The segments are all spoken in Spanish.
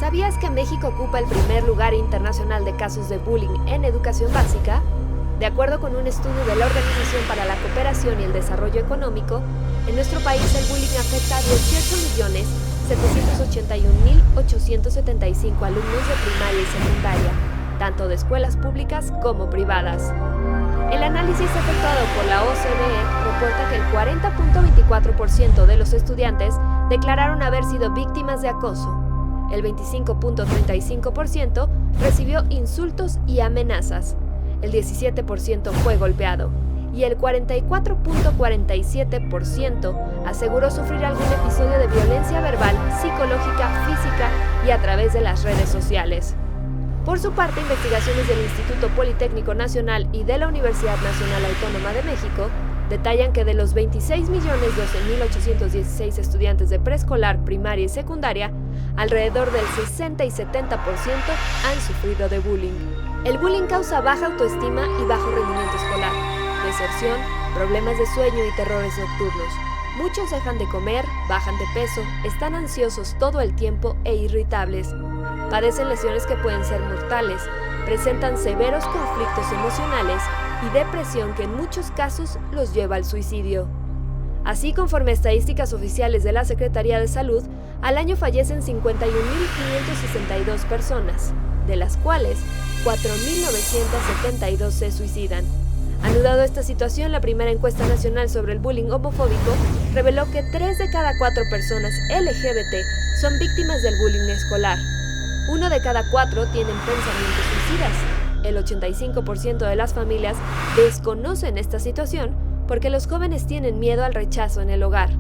¿Sabías que México ocupa el primer lugar internacional de casos de bullying en educación básica? De acuerdo con un estudio de la Organización para la Cooperación y el Desarrollo Económico, en nuestro país el bullying afecta a 18.781.875 alumnos de primaria y secundaria, tanto de escuelas públicas como privadas. El análisis efectuado por la OCDE reporta que el 40.24% de los estudiantes declararon haber sido víctimas de acoso. El 25.35% recibió insultos y amenazas. El 17% fue golpeado. Y el 44.47% aseguró sufrir algún episodio de violencia verbal, psicológica, física y a través de las redes sociales. Por su parte, investigaciones del Instituto Politécnico Nacional y de la Universidad Nacional Autónoma de México detallan que de los 26.012.816 estudiantes de preescolar, primaria y secundaria, alrededor del 60 y 70% han sufrido de bullying. El bullying causa baja autoestima y bajo rendimiento escolar, deserción, problemas de sueño y terrores nocturnos. Muchos dejan de comer, bajan de peso, están ansiosos todo el tiempo e irritables. Padecen lesiones que pueden ser mortales, presentan severos conflictos emocionales y depresión que en muchos casos los lleva al suicidio. Así, conforme a estadísticas oficiales de la Secretaría de Salud, al año fallecen 51.562 personas, de las cuales 4.972 se suicidan. Anudado a esta situación, la primera encuesta nacional sobre el bullying homofóbico reveló que 3 de cada 4 personas LGBT son víctimas del bullying escolar. 1 de cada 4 tienen pensamientos suicidas. El 85% de las familias desconocen esta situación porque los jóvenes tienen miedo al rechazo en el hogar.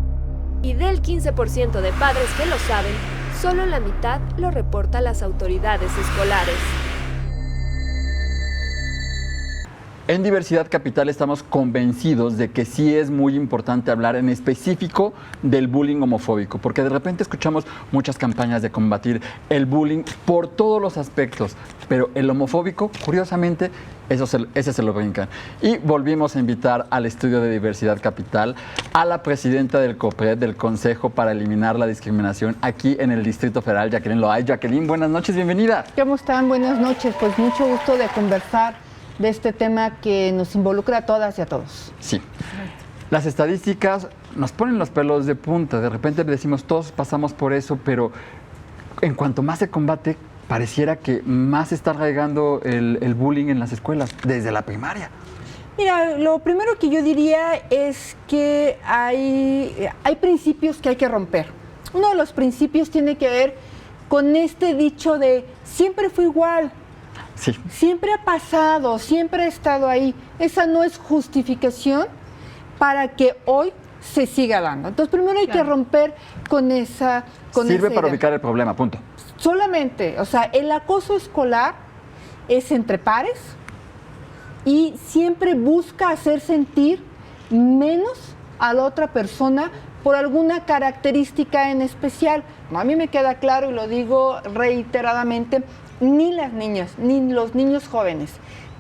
Y del 15% de padres que lo saben, solo la mitad lo reporta a las autoridades escolares. En Diversidad Capital estamos convencidos de que sí es muy importante hablar en específico del bullying homofóbico, porque de repente escuchamos muchas campañas de combatir el bullying por todos los aspectos, pero el homofóbico, curiosamente, ese se lo brincan. Y volvimos a invitar al estudio de Diversidad Capital a la presidenta del COPRED, del Consejo para Eliminar la Discriminación, aquí en el Distrito Federal, Jacqueline Loay. Jacqueline, buenas noches, bienvenida. ¿Cómo están? Buenas noches. Pues mucho gusto de conversar de este tema que nos involucra a todas y a todos. Sí. Las estadísticas nos ponen los pelos de punta. De repente decimos, todos pasamos por eso, pero en cuanto más se combate, pareciera que más se está arraigando el bullying en las escuelas, desde la primaria. Mira, lo primero que yo diría es que hay principios que hay que romper. Uno de los principios tiene que ver con este dicho de siempre fue igual. Sí. Siempre ha pasado, siempre ha estado ahí. Esa no es justificación para que hoy se siga dando. Entonces, primero hay que romper con esa Sirve para idea. ubicar el problema, punto. Solamente, o sea, el acoso escolar es entre pares y siempre busca hacer sentir menos a la otra persona por alguna característica en especial. A mí me queda claro y lo digo reiteradamente, ni las niñas, ni los niños jóvenes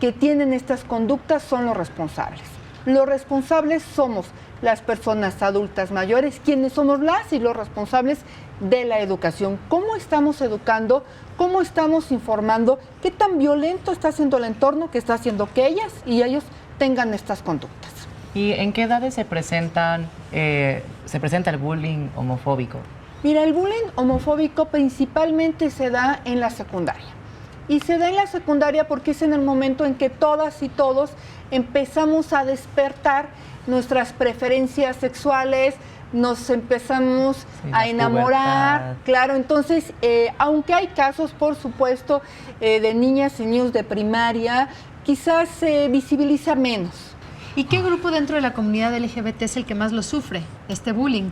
que tienen estas conductas son los responsables. Los responsables somos las personas adultas mayores, quienes somos las y los responsables de la educación. ¿Cómo estamos educando? ¿Cómo estamos informando? ¿Qué tan violento está siendo el entorno que está haciendo que ellas y ellos tengan estas conductas? ¿Y en qué edades se presenta el bullying homofóbico? Mira, el bullying homofóbico principalmente se da en la secundaria. Y se da en la secundaria porque es en el momento en que todas y todos empezamos a despertar nuestras preferencias sexuales, nos empezamos a enamorar. Pubertad. Claro, entonces, aunque hay casos, por supuesto, de niñas y niños de primaria, quizás se visibiliza menos. ¿Y qué grupo dentro de la comunidad LGBT es el que más lo sufre, este bullying?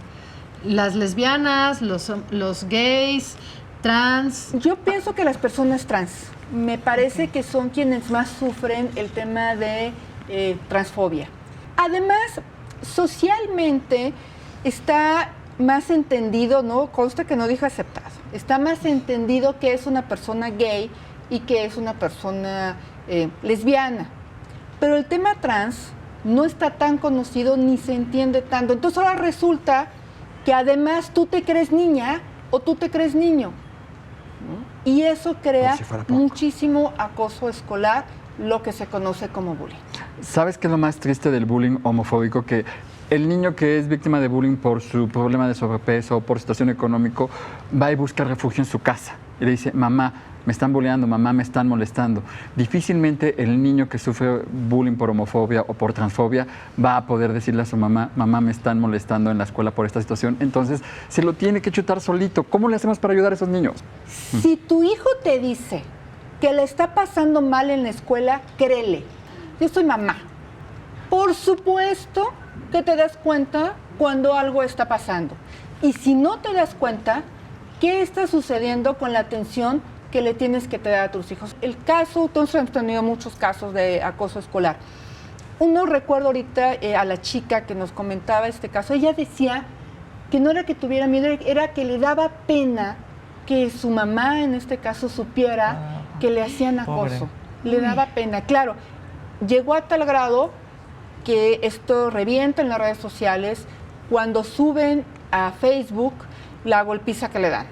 ¿Las lesbianas, los gays, trans? Yo pienso que las personas trans, me parece que son quienes más sufren el tema de transfobia. Además, socialmente está más entendido, ¿no? Consta que no dije aceptado, está más entendido que es una persona gay y que es una persona lesbiana. Pero el tema trans no está tan conocido ni se entiende tanto. Entonces ahora resulta que además tú te crees niña o tú te crees niño, ¿no? Y eso crea Por si fuera poco. muchísimo acoso escolar, lo que se conoce como bullying. ¿Sabes qué es lo más triste del bullying homofóbico? Que el niño que es víctima de bullying por su problema de sobrepeso o por situación económica va y busca refugio en su casa y le dice, mamá, me están bulleando, mamá, me están molestando. Difícilmente el niño que sufre bullying por homofobia o por transfobia va a poder decirle a su mamá, mamá, me están molestando en la escuela por esta situación. Entonces, se lo tiene que chutar solito. ¿Cómo le hacemos para ayudar a esos niños? Si tu hijo te dice que le está pasando mal en la escuela, créele. Yo soy mamá. Por supuesto que te das cuenta cuando algo está pasando. Y si no te das cuenta, ¿qué está sucediendo con la atención que le tienes que dar a tus hijos? El caso, entonces hemos tenido muchos casos de acoso escolar. Uno recuerdo ahorita a la chica que nos comentaba este caso, ella decía que no era que tuviera miedo, era que le daba pena que su mamá, en este caso, supiera que le hacían acoso. Le daba pena. Claro, llegó a tal grado que esto revienta en las redes sociales cuando suben a Facebook la golpiza que le dan.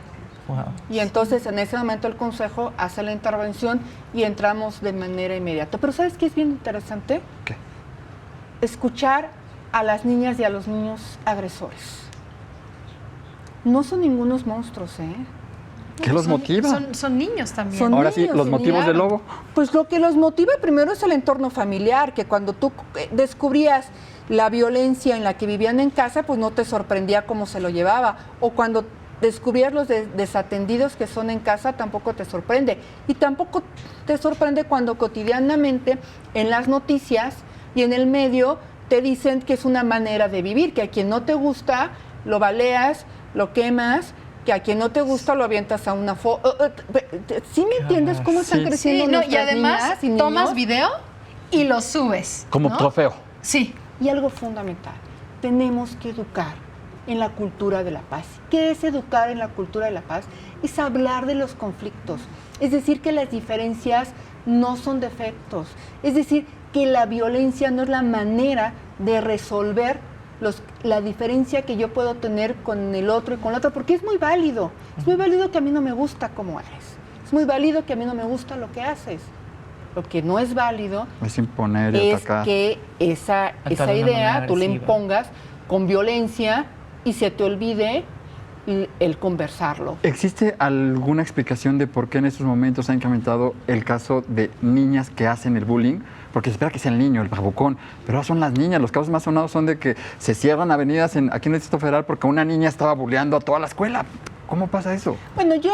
Wow. Y entonces en ese momento el consejo hace la intervención y entramos de manera inmediata. Pero ¿sabes qué es bien interesante? ¿Qué? Escuchar a las niñas y a los niños agresores. No son ningunos monstruos, ¿eh? ¿Qué los motiva? Son niños también. Son Ahora sí, niños, los motivos claro. del lobo. Pues lo que los motiva primero es el entorno familiar, que cuando tú descubrías la violencia en la que vivían en casa, pues no te sorprendía cómo se lo llevaba. O cuando descubrías los desatendidos que son en casa, tampoco te sorprende. Y tampoco te sorprende cuando cotidianamente en las noticias y en el medio te dicen que es una manera de vivir, que a quien no te gusta lo baleas, lo quemas, que a quien no te gusta lo avientas a una foto. ¿Sí me entiendes cómo están Sí. creciendo Sí, no, y nuestras además niñas y niños? tomas video y lo subes. Como ¿no? trofeo. Sí. Y algo fundamental, tenemos que educar en la cultura de la paz. ¿Qué es educar en la cultura de la paz? Es hablar de los conflictos, es decir, que las diferencias no son defectos, es decir, que la violencia no es la manera de resolver la diferencia que yo puedo tener con el otro y con la otra, porque es muy válido que a mí no me gusta cómo eres, es muy válido que a mí no me gusta lo que haces. Lo que no es válido Es imponer y es atacar. que esa Actuar de una idea manera tú le agresiva. impongas con violencia y se te olvide el conversarlo. ¿Existe alguna explicación de por qué en estos momentos ha incrementado el caso de niñas que hacen el bullying? Porque se espera que sea el niño, el bravucón, pero ahora son las niñas. Los casos más sonados son de que se cierran avenidas aquí en el Distrito Federal porque una niña estaba bulleando a toda la escuela. ¿Cómo pasa eso? Bueno, yo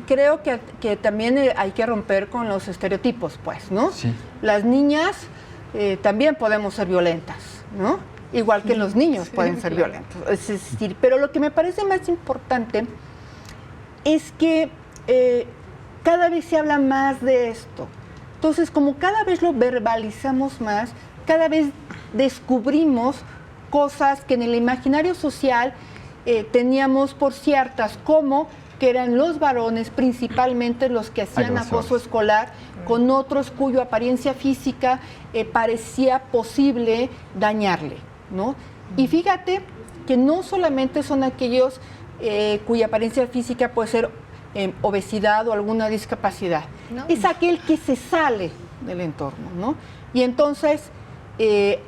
creo que también hay que romper con los estereotipos, pues, ¿no? Sí. Las niñas también podemos ser violentas, ¿no? Igual que los niños pueden ser violentos. Es decir, pero lo que me parece más importante es que cada vez se habla más de esto. Entonces, como cada vez lo verbalizamos más, cada vez descubrimos cosas que en el imaginario social teníamos por ciertas, como que eran los varones principalmente los que hacían Agresores. acoso escolar con otros cuya apariencia física parecía posible dañarle, ¿no? Y fíjate que no solamente son aquellos cuya apariencia física puede ser obesidad o alguna discapacidad, No. es aquel que se sale del entorno, ¿no? Y entonces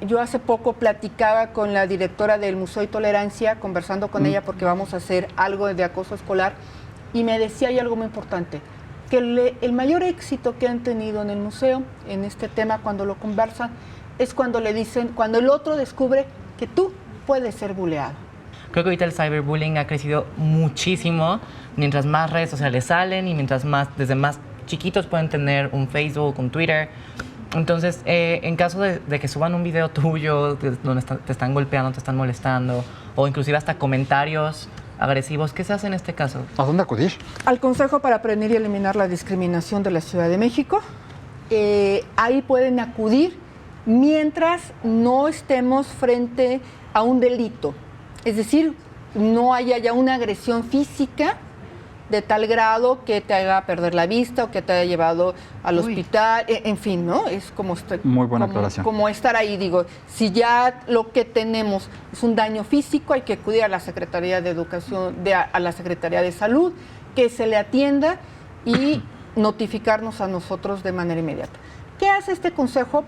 yo hace poco platicaba con la directora del Museo de Tolerancia, conversando con ella porque vamos a hacer algo de acoso escolar, y me decía hay algo muy importante, que el mayor éxito que han tenido en el museo, en este tema, cuando lo conversan, es cuando le dicen, cuando el otro descubre que tú puedes ser buleado. Creo que ahorita el cyberbullying ha crecido muchísimo, mientras más redes sociales salen y mientras más, desde más chiquitos pueden tener un Facebook, un Twitter. Entonces, en caso de que suban un video tuyo donde te están golpeando, te están molestando, o inclusive hasta comentarios agresivos, ¿qué se hace en este caso? ¿A dónde acudir? Al Consejo para Prevenir y Eliminar la Discriminación de la Ciudad de México. Ahí pueden acudir mientras no estemos frente a un delito. Es decir, no haya ya una agresión física de tal grado que te haga perder la vista o que te haya llevado al hospital, en fin, ¿no? Es como Muy buena aclaración. como estar ahí, digo, si ya lo que tenemos es un daño físico, hay que acudir a la Secretaría de Educación, a la Secretaría de Salud, que se le atienda y notificarnos a nosotros de manera inmediata. ¿Qué hace este consejo?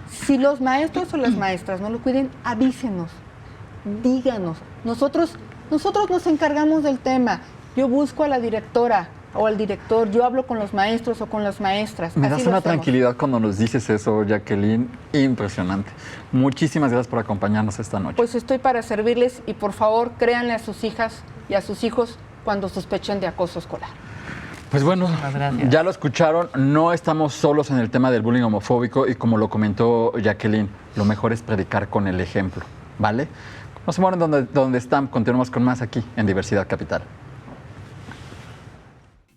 Si los maestros o las maestras no lo cuiden, avísenos, díganos. Nosotros nos encargamos del tema. Yo busco a la directora o al director, yo hablo con los maestros o con las maestras. Me Así das lo una hacemos. tranquilidad cuando nos dices eso, Jacqueline. Impresionante. Muchísimas gracias por acompañarnos esta noche. Pues estoy para servirles y por favor créanle a sus hijas y a sus hijos cuando sospechen de acoso escolar. Pues bueno, Muchísimas gracias. ya lo escucharon, no estamos solos en el tema del bullying homofóbico y como lo comentó Jacqueline, lo mejor es predicar con el ejemplo, ¿vale? No se mueran donde están, continuamos con más aquí en Diversidad Capital.